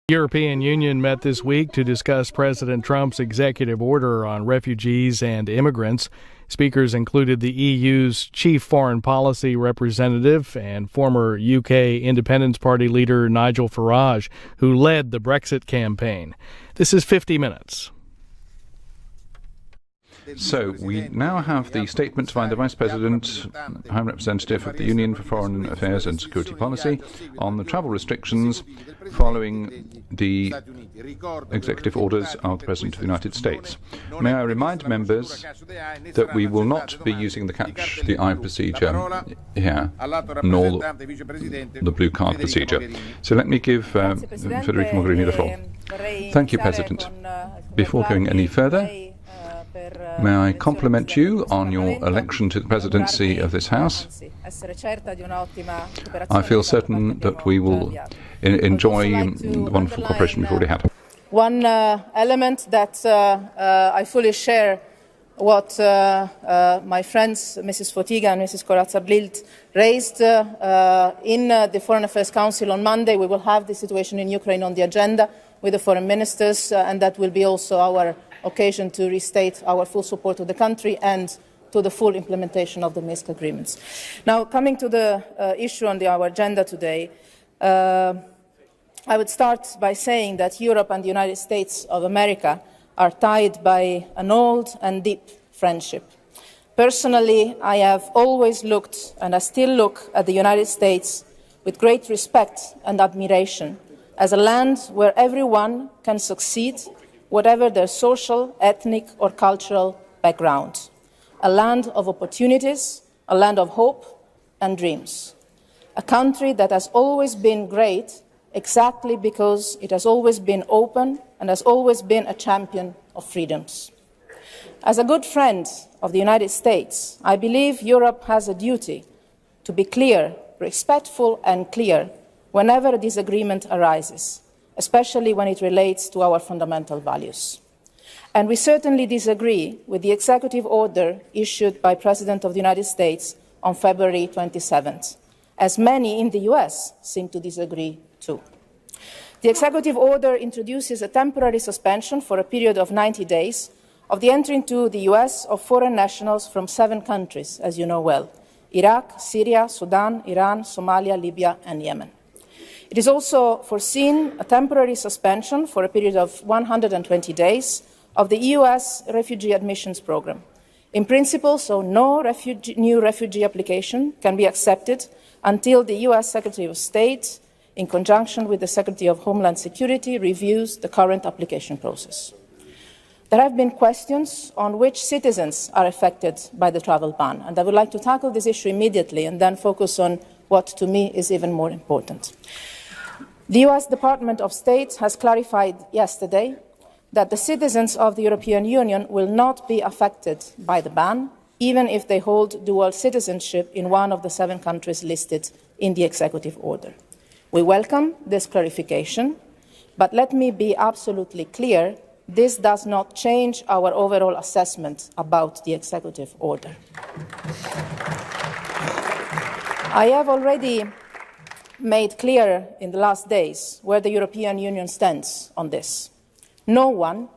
The European Union met this week to discuss President Trump's executive order on refugees and immigrants. Speakers included the EU's chief foreign policy representative and former UK Independence Party leader Nigel Farage, who led the Brexit campaign. This is 50 Minutes. So, we now have the statement by the Vice President, High Representative of the Union for Foreign Affairs and Security Policy on the travel restrictions following the executive orders of the President of the United States. May I remind members that we will not be using the catch the eye procedure here, nor the blue card procedure. So let me give Federica Mogherini the floor. Thank you, President. Before going any further, may I compliment you on your election to the presidency of this House. I feel certain that we will enjoy the wonderful cooperation we've already had. One element that I fully share what my friends Mrs. Fotyga and Mrs. Corazza-Bildt raised in the Foreign Affairs Council on Monday. We will have the situation in Ukraine on the agenda with the foreign ministers, and that will be also our occasion to restate our full support to the country and to the full implementation of the Minsk agreements. Now, coming to the issue on our agenda today, I would start by saying that Europe and the United States of America are tied by an old and deep friendship. Personally, I have always looked, and I still look, at the United States with great respect and admiration as a land where everyone can succeed, whatever their social, ethnic or cultural background. A land of opportunities, a land of hope and dreams. A country that has always been great exactly because it has always been open and has always been a champion of freedoms. As a good friend of the United States, I believe Europe has a duty to be clear, respectful and clear whenever a disagreement arises, especially when it relates to our fundamental values. And we certainly disagree with the executive order issued by the President of the United States on February 27th, as many in the US seem to disagree too. The executive order introduces a temporary suspension for a period of 90 days of the entry into the US of foreign nationals from 7 countries, as you know well: Iraq, Syria, Sudan, Iran, Somalia, Libya and Yemen. It is also foreseen a temporary suspension for a period of 120 days of the US refugee admissions programme. In principle, so no new refugee application can be accepted until the US Secretary of State, in conjunction with the Secretary of Homeland Security, reviews the current application process. There have been questions on which citizens are affected by the travel ban, and I would like to tackle this issue immediately and then focus on what to me is even more important. The US Department of State has clarified yesterday that the citizens of the European Union will not be affected by the ban, even if they hold dual citizenship in one of the 7 countries listed in the executive order. We welcome this clarification, but let me be absolutely clear, this does not change our overall assessment about the executive order. I have already made clear in the last days where the European Union stands on this. No one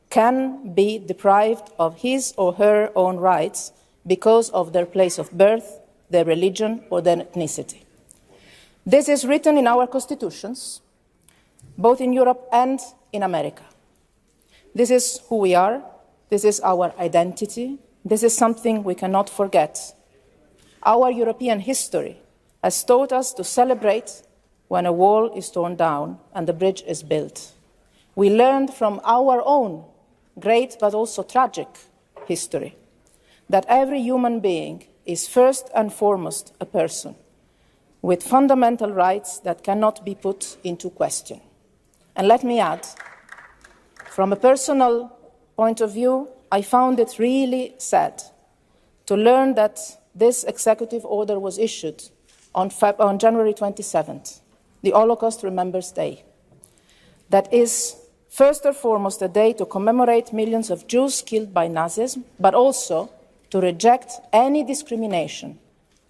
can be deprived of his or her own rights because of their place of birth, their religion or their ethnicity. This is written in our constitutions, both in Europe and in America. This is who we are, this is our identity, this is something we cannot forget. Our European history has taught us to celebrate when a wall is torn down and the bridge is built. We learned from our own great but also tragic history that every human being is first and foremost a person with fundamental rights that cannot be put into question. And let me add, from a personal point of view, I found it really sad to learn that this executive order was issued on January 27th, the Holocaust Remembrance Day. That is first and foremost a day to commemorate millions of Jews killed by Nazism, but also to reject any discrimination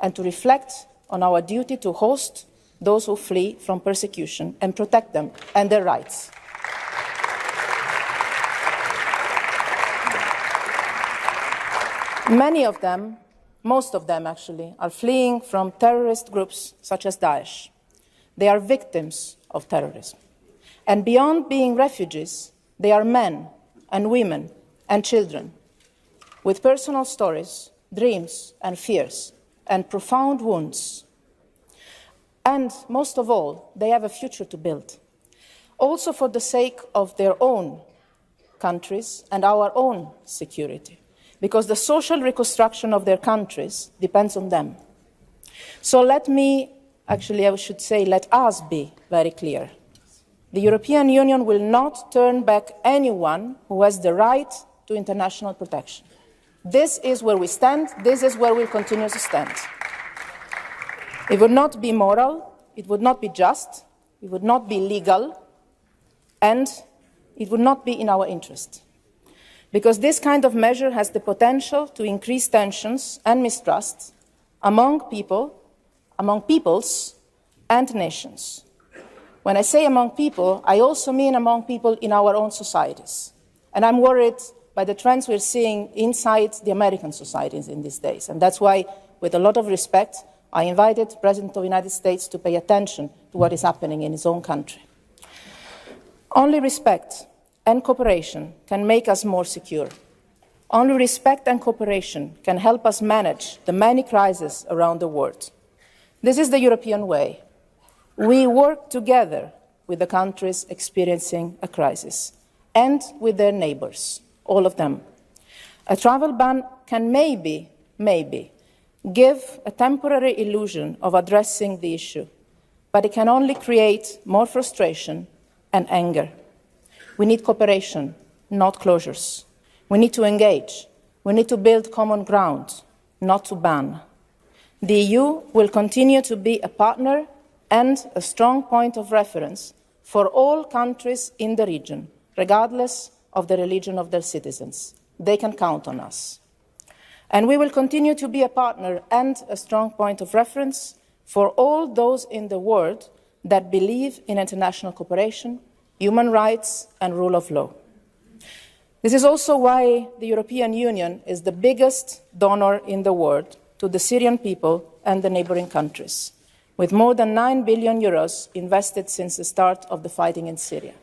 and to reflect on our duty to host those who flee from persecution and protect them and their rights. Many of them, most of them actually, are fleeing from terrorist groups such as Daesh. They are victims of terrorism. And beyond being refugees, they are men and women and children with personal stories, dreams and fears and profound wounds. And most of all, they have a future to build, also for the sake of their own countries and our own security, because the social reconstruction of their countries depends on them. So let us be very clear. The European Union will not turn back anyone who has the right to international protection. This is where we stand. This is where we'll continue to stand. It would not be moral, it would not be just, it would not be legal, and it would not be in our interest. Because this kind of measure has the potential to increase tensions and mistrust among people, among peoples and nations. When I say among people, I also mean among people in our own societies. And I'm worried by the trends we're seeing inside the American societies in these days. And that's why, with a lot of respect, I invited the President of the United States to pay attention to what is happening in his own country. Only respect and cooperation can make us more secure. Only respect and cooperation can help us manage the many crises around the world. This is the European way. We work together with the countries experiencing a crisis and with their neighbours, all of them. A travel ban can maybe give a temporary illusion of addressing the issue, but it can only create more frustration and anger. We need cooperation, not closures. We need to engage. We need to build common ground, not to ban. The EU will continue to be a partner and a strong point of reference for all countries in the region, regardless of the religion of their citizens. They can count on us. And we will continue to be a partner and a strong point of reference for all those in the world that believe in international cooperation, human rights and rule of law. This is also why the European Union is the biggest donor in the world to the Syrian people and the neighbouring countries, with more than €9 billion invested since the start of the fighting in Syria.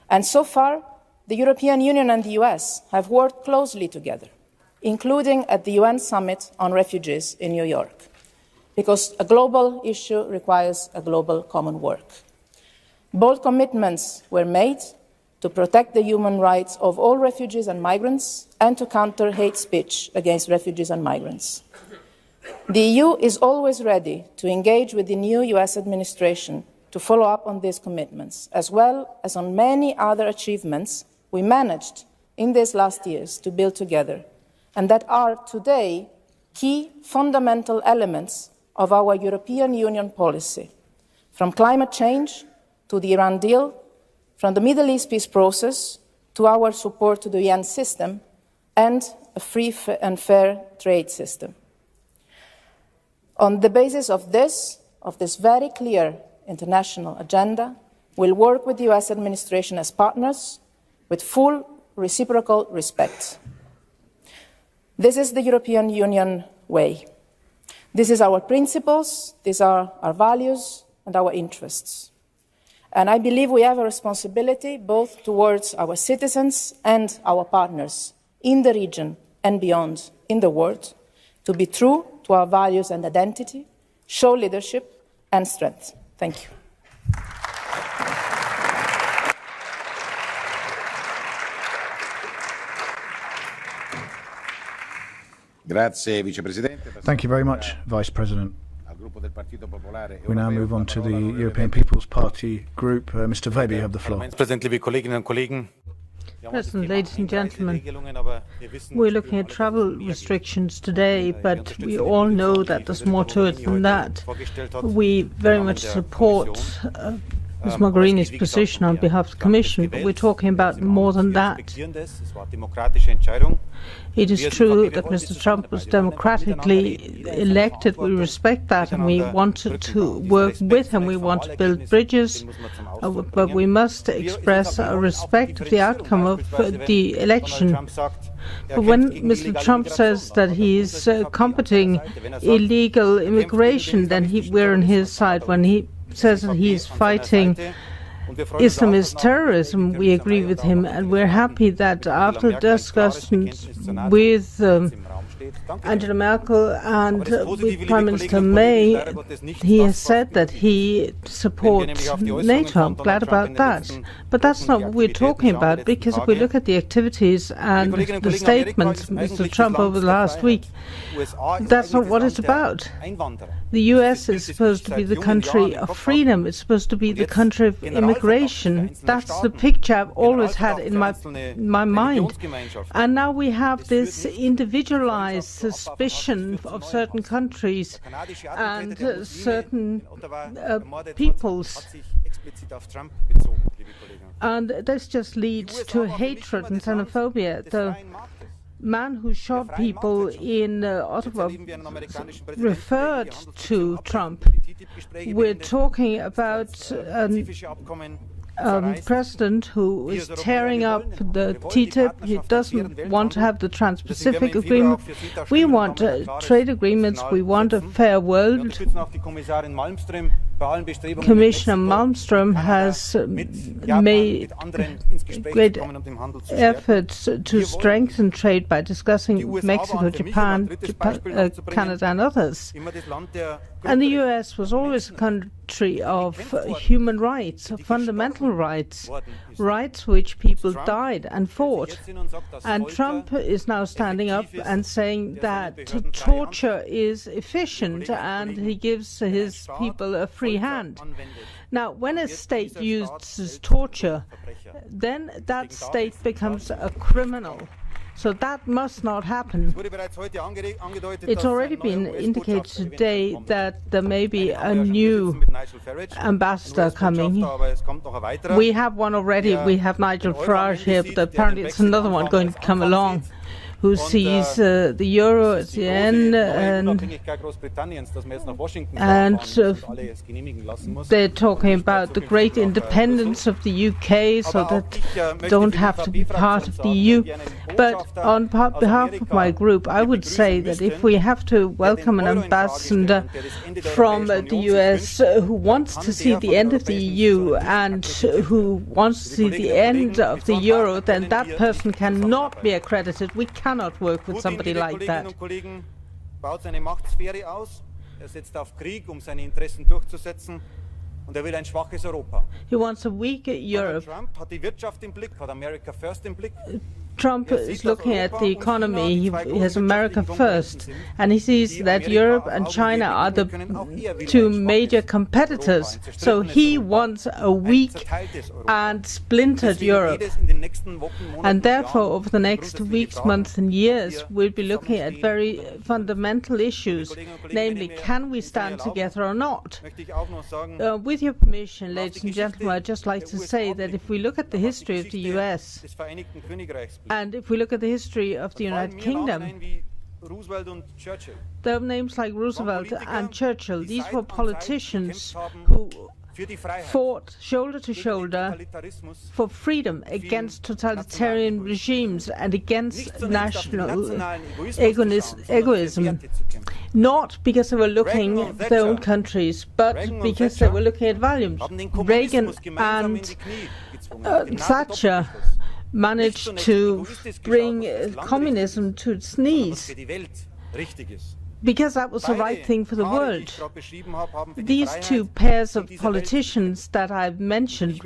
And so far, the European Union and the US have worked closely together, including at the UN Summit on Refugees in New York, because a global issue requires a global common work. Bold commitments were made to protect the human rights of all refugees and migrants and to counter hate speech against refugees and migrants. The EU is always ready to engage with the new US administration to follow up on these commitments, as well as on many other achievements we managed in these last years to build together, and that are today key fundamental elements of our European Union policy, from climate change to the Iran deal, from the Middle East peace process to our support to the UN system and a free and fair trade system. On the basis of this very clear international agenda, we'll work with the US administration as partners with full reciprocal respect. This is the European Union way. This is our principles, these are our values and our interests. And I believe we have a responsibility both towards our citizens and our partners in the region and beyond in the world to be true to our values and identity, show leadership and strength. Thank you. Thank you very much, Vice President. We now move on to the European People's Party group. Mr. Weber, you have the floor. President, ladies and gentlemen, we're looking at travel restrictions today, but we all know that there's more to it than that. We very much support Ms. Mogherini's position on behalf of the Commission, but we're talking about more than that. It is true that Mr. Trump was democratically elected. We respect that, and we wanted to work with him. We want to build bridges, but we must express our respect of the outcome of the election. But when Mr. Trump says that he's combating illegal immigration, then we're on his side. When he says that he's fighting Islamist terrorism, we agree with him, and we're happy that after discussions with Angela Merkel and with Prime Minister May, he has said that he supports NATO. I'm glad about that. But that's not what we're talking about, because if we look at the activities and the statements of Mr. Trump over the last week, that's not what it's about. The US is supposed to be the country of freedom. It's supposed to be the country of immigration. That's the picture I've always had in my mind. And now we have this individualized suspicion of certain countries and certain peoples. And this just leads to hatred and xenophobia. The man who shot people in Ottawa referred to Trump. We're talking about president who is tearing up the TTIP. He doesn't want to have the Trans-Pacific Agreement. We want trade agreements. We want a fair world. Commissioner Malmström has made great efforts to strengthen trade by discussing Mexico, Japan, Canada and others. And the US was always a country of human rights, of fundamental rights, rights which people died and fought. And Trump is now standing up and saying that torture is efficient and he gives his people a free hand. Now, when a state uses torture, then that state becomes a criminal. So that must not happen. It's already been indicated today that there may be a new ambassador coming. We have one already. We have Nigel Farage here, but apparently it's another one going to come along who sees the euro as the end, and they're talking about the great independence of the UK, so that they don't have to be part of the EU. But on behalf of my group, I would say that if we have to welcome an ambassador from the US who wants to see the end of the EU and who wants to see the end of the euro, then that person cannot be accredited. We cannot work with somebody like that. Baut seine Machtsphäre aus. Setzt auf Krieg, seine Interessen durchzusetzen. Und will ein schwaches Europa. He wants a weak Europe. Trump hat die Wirtschaft im Blick, hat America First im Blick. Trump is looking at the economy. He has America first, and he sees that Europe and China are the two major competitors. So he wants a weak and splintered Europe. And therefore, over the next weeks, months and years, we'll be looking at very fundamental issues, namely, can we stand together or not? With your permission, ladies and gentlemen, I'd just like to say that if we look at the history of the US, and if we look at the history of the United Kingdom, there are names like Roosevelt and Churchill. These were politicians who fought shoulder to shoulder for freedom against totalitarian regimes and against national egoism. Not because they were looking at their own countries, but because they were looking at values. Reagan and Thatcher managed to bring communism to its knees, because that was the right thing for the world. These two pairs of politicians that I've mentioned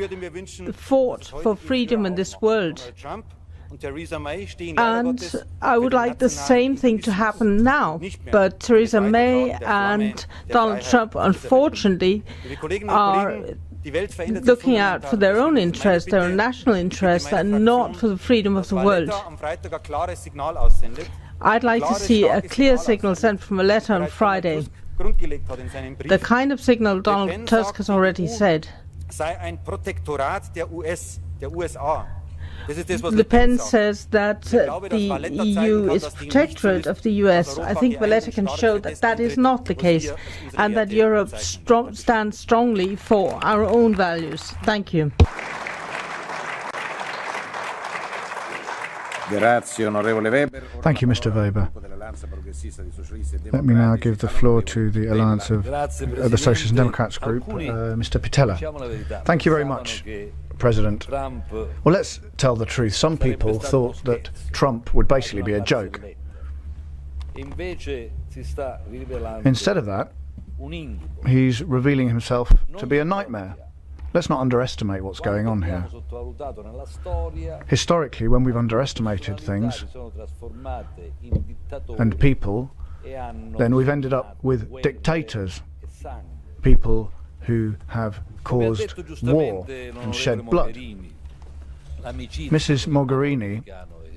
fought for freedom in this world. And I would like the same thing to happen now. But Theresa May and Donald Trump, unfortunately, are looking out for their own interests, their own national interests, and not for the freedom of the world. I'd like to see a clear signal sent from a letter on Friday, the kind of signal Donald Tusk has already said. sei ein Protektorat der USA. Le Pen says that the EU is protectorate of the US. I think Valletta can show that that is not the case and that Europe stands strongly for our own values. Thank you. Thank you, Mr. Weber. Let me now give the floor to the Alliance of the Socialist and Democrats group, Mr. Pitella. Thank you very much, President. Well, let's tell the truth. Some people thought that Trump would basically be a joke. Instead of that, he's revealing himself to be a nightmare. Let's not underestimate what's going on here. Historically, when we've underestimated things and people, then we've ended up with dictators, people who have caused war and shed blood. Mrs. Mogherini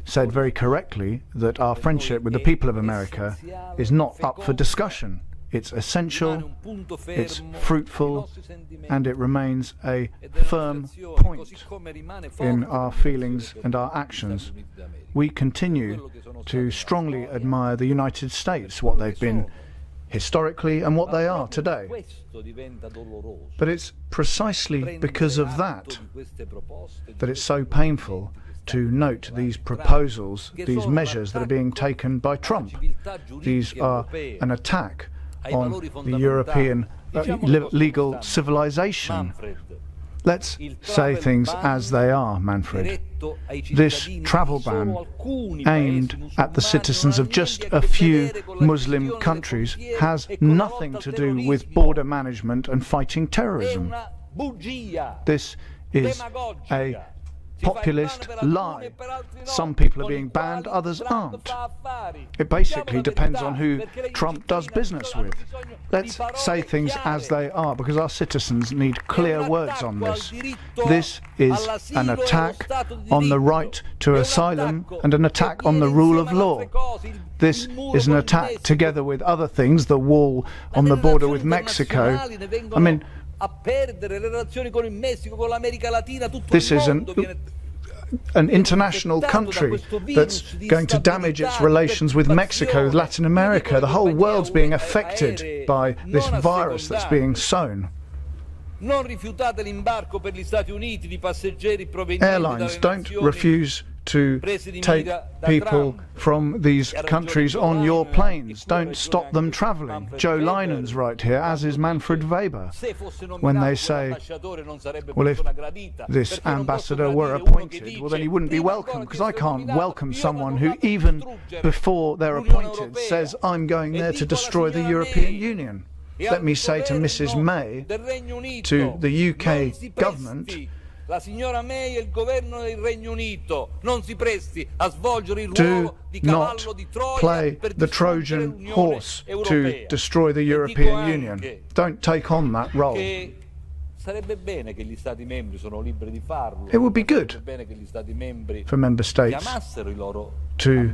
said very correctly that our friendship with the people of America is not up for discussion. It's essential, it's fruitful, and it remains a firm point in our feelings and our actions. We continue to strongly admire the United States, what they've been historically and what they are today. But it's precisely because of that that it's so painful to note these proposals, these measures that are being taken by Trump. These are an attack on the European legal civilization. Let's say things as they are, Manfred. This travel ban aimed at the citizens of just a few Muslim countries has nothing to do with border management and fighting terrorism. This is a populist lie. Some people are being banned, others aren't. It basically depends on who Trump does business with. Let's say things as they are, because our citizens need clear words on this. This is an attack on the right to asylum and an attack on the rule of law. This is an attack, together with other things, the wall on the border with Mexico. I mean, this is an international country that's going to damage its relations with Mexico, with Latin America. The whole world's being affected by this virus that's being sown. Airlines don't refuse to take people from these countries on your planes. Don't stop them travelling. Joe Linen's right here, as is Manfred Weber, when they say, well, if this ambassador were appointed, well, then he wouldn't be welcome, because I can't welcome someone who, even before they're appointed, says, I'm going there to destroy the European Union. Let me say to Mrs. May, to the UK government, do not play the Trojan horse to destroy the European Union. Don't take on that role. It would be good for member states to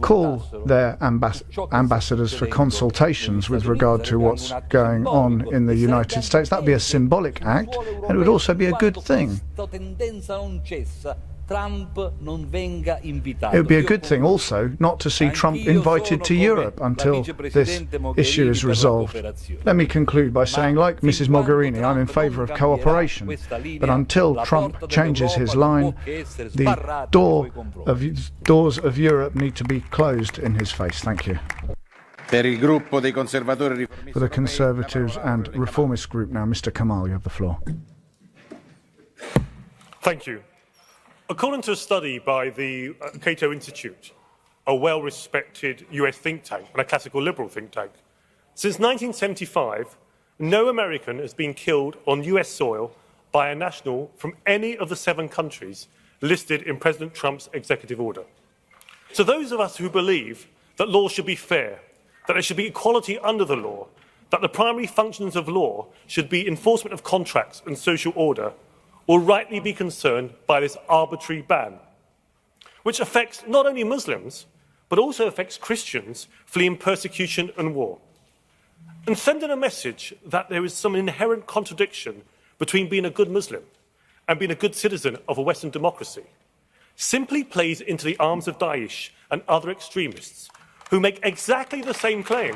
call their ambassadors for consultations with regard to what's going on in the United States. That would be a symbolic act, and it would also be a good thing. It would be a good thing also not to see Trump invited to Europe until this issue is resolved. Let me conclude by saying, like Mrs. Mogherini, I'm in favour of cooperation, but until Trump changes his line, the doors of Europe need to be closed in his face. Thank you. For the Conservatives and Reformist group now, Mr. Kamal, you have the floor. Thank you. According to a study by the Cato Institute, a well-respected US think tank and a classical liberal think tank, since 1975, no American has been killed on US soil by a national from any of the 7 countries listed in President Trump's executive order. So those of us who believe that law should be fair, that there should be equality under the law, that the primary functions of law should be enforcement of contracts and social order, will rightly be concerned by this arbitrary ban, which affects not only Muslims, but also affects Christians fleeing persecution and war, and sending a message that there is some inherent contradiction between being a good Muslim and being a good citizen of a Western democracy simply plays into the arms of Daesh and other extremists who make exactly the same claim.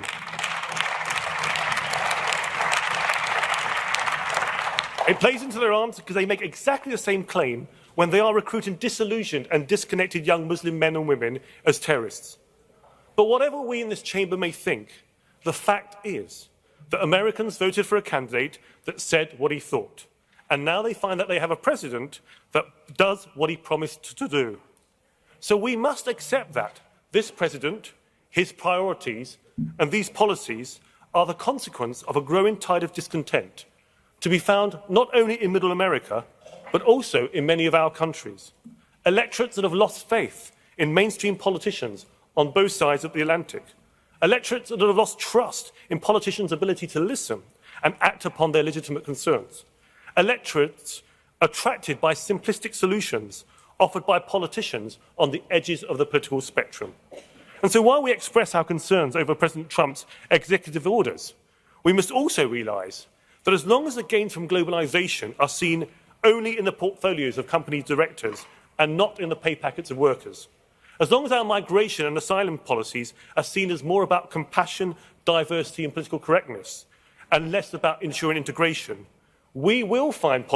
It plays into their arms because they make exactly the same claim when they are recruiting disillusioned and disconnected young Muslim men and women as terrorists. But whatever we in this chamber may think, the fact is that Americans voted for a candidate that said what he thought. And now they find that they have a president that does what he promised to do. So we must accept that this president, his priorities, and these policies are the consequence of a growing tide of discontent, to be found not only in Middle America, but also in many of our countries. Electorates that have lost faith in mainstream politicians on both sides of the Atlantic. Electorates that have lost trust in politicians' ability to listen and act upon their legitimate concerns. Electorates attracted by simplistic solutions offered by politicians on the edges of the political spectrum. And so while we express our concerns over President Trump's executive orders, we must also realise that as long as the gains from globalisation are seen only in the portfolios of company directors and not in the pay packets of workers, as long as our migration and asylum policies are seen as more about compassion, diversity and political correctness, and less about ensuring integration, we will find